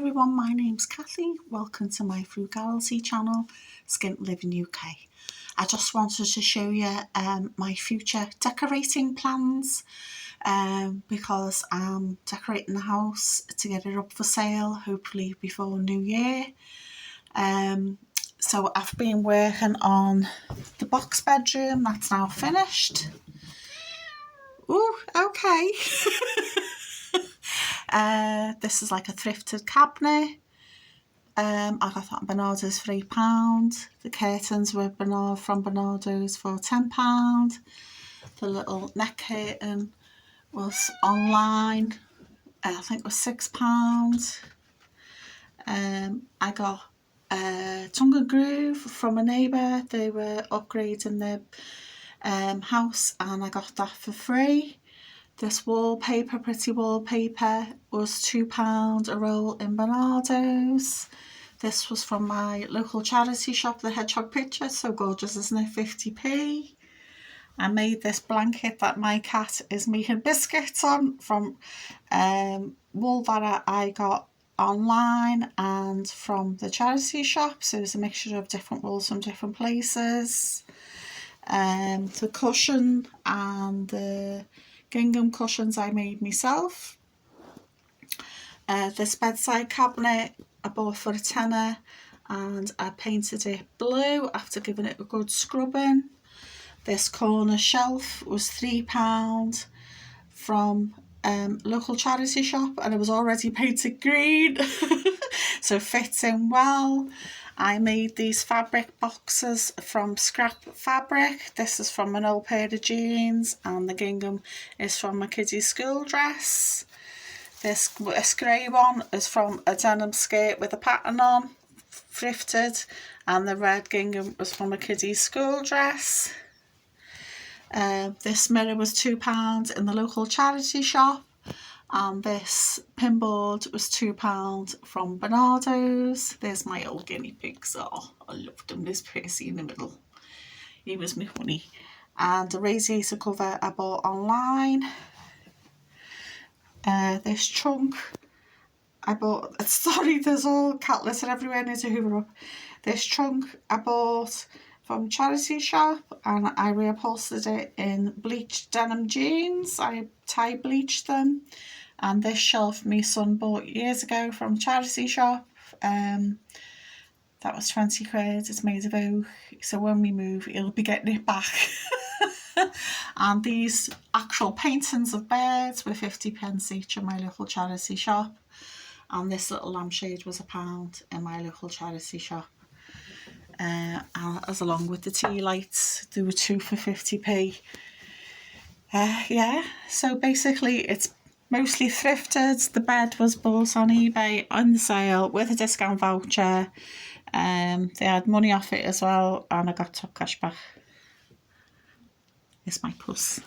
everyone, my name's Kathy. Welcome to my frugality channel, Skint Living UK. I just wanted to show you my future decorating plans because I'm decorating the house to get it up for sale, hopefully before New Year. So I've been working on the box bedroom, that's now finished. Ooh, okay. This is like a thrifted cabinet. I got that at Bernardo's for £8. The curtains were from Bernardo's for £10. The little neck curtain was online. I think it was £6. I got a tongue and groove from a neighbour. They were upgrading their house and I got that for free. This wallpaper, pretty wallpaper, was £2 a roll in Bernardo's. This was from my local charity shop, the Hedgehog Picture, so gorgeous, isn't it? 50p. I made this blanket that my cat is making biscuits on from wool that I got online and from the charity shop. So it's a mixture of different wools from different places. The cushion and the gingham cushions I made myself. This bedside cabinet I bought for a tenner and I painted it blue after giving it a good scrubbing. This corner shelf was £3 from local charity shop and it was already painted green so it fits in well. I made these fabric boxes from scrap fabric. This is from an old pair of jeans and the gingham is from a kiddie school dress. This grey one is from a denim skirt with a pattern on, thrifted, and the red gingham was from a kiddie school dress. This mirror was £2 in the local charity shop. And this pinboard was £2 from Bernardo's. There's my old guinea pigs. Oh, I loved him. This Percy in the middle. He was my honey. And the radiator cover I bought online. This trunk I bought. Sorry, there's all cat litter everywhere. I need to hoover up. This trunk I bought from charity shop and I reupholstered it in bleached denim jeans. I tie bleached them. And this shelf my son bought years ago from charity shop. That was 20 quid. It's made of oak. So when we move, he'll be getting it back. And these actual paintings of birds were 50p each in my local charity shop. And this little lampshade was £1 in my local charity shop. As along with the tea lights, there were 2 for 50p. Yeah, so basically it's mostly thrifted. The bed was bought on eBay on the sale with a discount voucher. They had money off it as well and I got top cash back. It's my puss.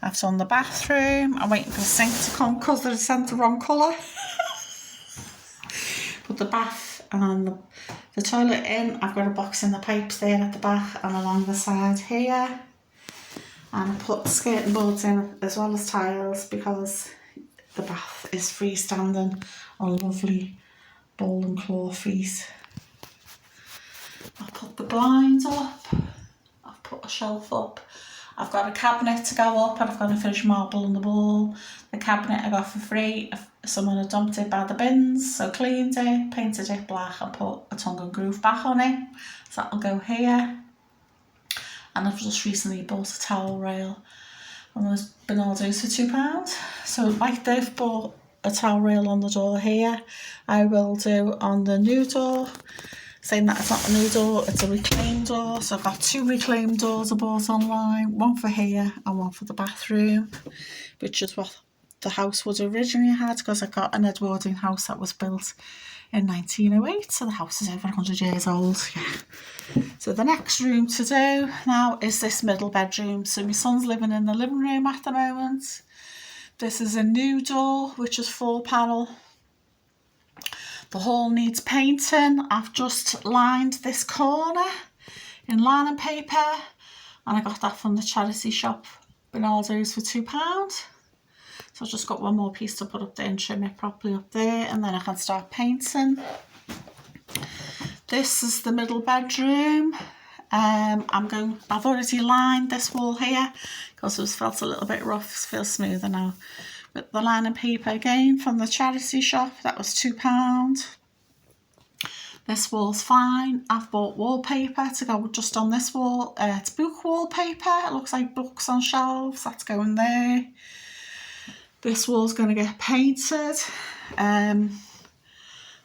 I've done the bathroom. I'm waiting for the sink to come because they sent the wrong colour. Put the bath and the toilet in. I've got a box in the pipes there at the back and along the side here. And I put the skirting boards in as well as tiles because the bath is freestanding on lovely ball and claw feet. I've put the blinds up. I've put a shelf up. I've got a cabinet to go up and I've got a finished marble on the wall. The cabinet I got for free. Someone had dumped it by the bins, so cleaned it, painted it black and put a tongue and groove back on it. So that'll go here. And I've just recently bought a towel rail from those Bernardo's for £2. So like they've bought a towel rail on the door here, I will do on the new door. Saying that it's not a new door, it's a reclaimed door. So I've got 2 reclaimed doors I bought online, one for here and one for the bathroom, which is what the house would originally had because I got an Edwardian house that was built in 1908, so the house is over 100 years old. Yeah. So the next room to do now is this middle bedroom. So my son's living in the living room at the moment. This is a new door, which is 4-panel. The hall needs painting. I've just lined this corner in linen paper and I got that from the charity shop Bernardo's for £2. So I've just got one more piece to put up there and trim it properly up there, and then I can start painting. This is the middle bedroom. I've already lined this wall here because it was felt a little bit rough. It feels smoother now. With the lining paper again from the charity shop, that was £2. This wall's fine. I've bought wallpaper to go just on this wall. It's book wallpaper. It looks like books on shelves. That's going there. This wall's going to get painted.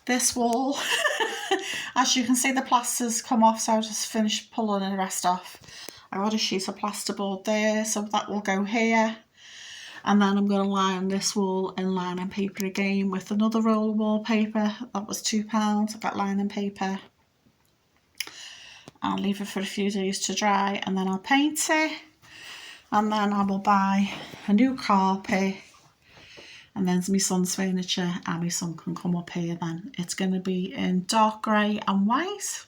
This wall, as you can see, the plaster's come off, so I just finished pulling the rest off. I got a sheet of plasterboard there, so that will go here. And then I'm going to line this wall in lining paper again with another roll of wallpaper. That was £2. I got lining paper. I'll leave it for a few days to dry, and then I'll paint it. And then I will buy a new carpet. And then my son's furniture, and my son can come up here then. It's going to be in dark grey and white.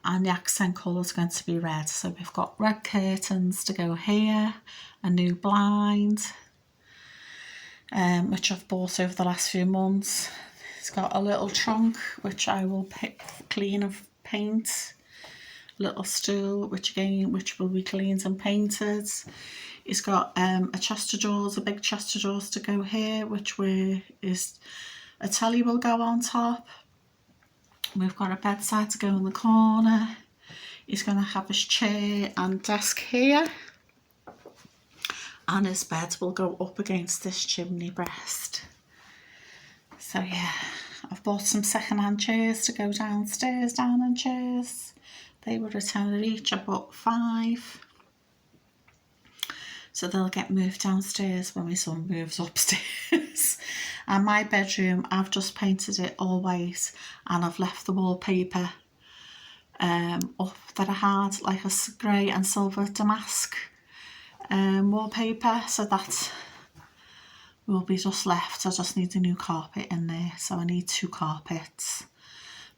And the accent colour is going to be red. So we've got red curtains to go here, a new blind, which I've bought over the last few months. It's got a little trunk, which I will clean and paint. Little stool, which will be cleaned and painted. It's got a chest of drawers, a big chest of drawers to go here, which is a telly will go on top. We've got a bedside to go in the corner. He's going to have his chair and desk here. And his bed will go up against this chimney breast. So yeah, I've bought some second-hand chairs to go downstairs, dining chairs. They were £10 each. I bought 5. So they'll get moved downstairs when my son moves upstairs. And my bedroom, I've just painted it all white, and I've left the wallpaper up that I had, like a grey and silver damask wallpaper. So that will be just left. I just need a new carpet in there. So I need 2 carpets.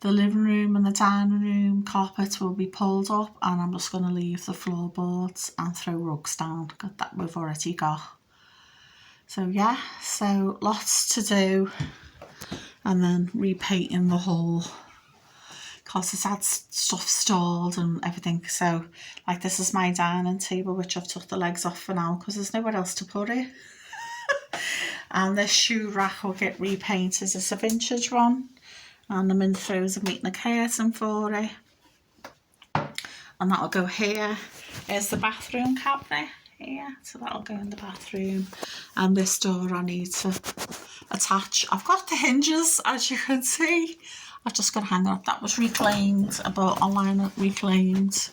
The living room and the dining room carpet will be pulled up, and I'm just going to leave the floorboards and throw rugs down that we've already got. So yeah, so lots to do, and then repainting the hall because it's had stuff stalled and everything. So like, this is my dining table, which I've took the legs off for now because there's nowhere else to put it. And this shoe rack will get repainted. It's a vintage one, and I'm in the throes of making a curtain for it, and that'll go here. Here's the bathroom cabinet here, so that'll go in the bathroom. And this door I need to attach. I've got the hinges, as you can see. I've just got to hang up. That was reclaimed. I bought online reclaimed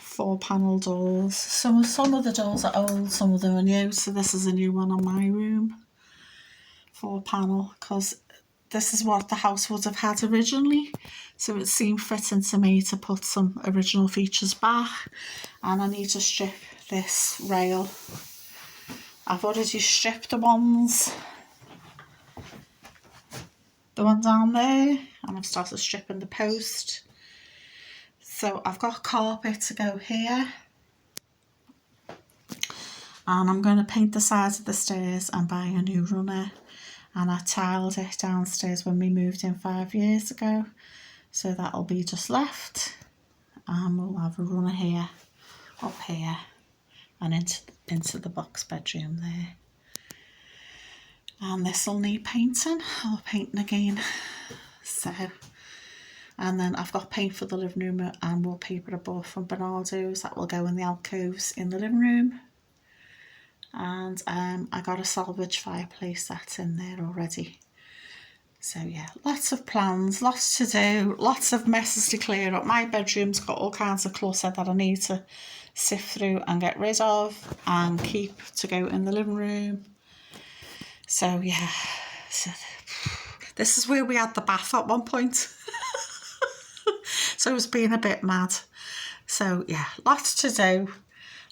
4-panel doors. Some of the doors are old, some of them are new, so this is a new one on my room. 4-panel, because this is what the house would have had originally, so it seemed fitting to me to put some original features back. And I need to strip this rail. I've already stripped the ones down there, and I've started stripping the post. So I've got carpet to go here, and I'm going to paint the sides of the stairs and buy a new runner. And I tiled it downstairs when we moved in 5 years ago, so that'll be just left, and we'll have a runner here, up here, and into the box bedroom there. And this will need painting, or painting again. So, and then I've got paint for the living room and wallpaper I bought from Bernardo's. That will go in the alcoves in the living room. And I got a salvage fireplace that's in there already. So yeah, lots of plans, lots to do, lots of messes to clear up. My bedroom's got all kinds of clutter that I need to sift through and get rid of and keep to go in the living room. So yeah, so this is where we had the bath at one point. So it was being a bit mad. So yeah, lots to do.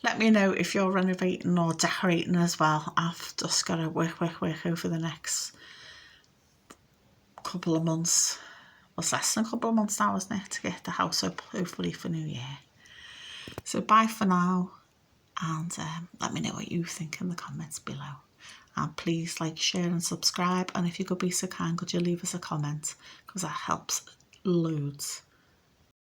Let me know if you're renovating or decorating as well. I've just got to work over the next couple of months. Well, it's less than a couple of months now, isn't it, to get the house up, hopefully for New Year. So bye for now. and let me know what you think in the comments below. And please like, share and subscribe, and if you could be so kind, could you leave us a comment, because that helps loads.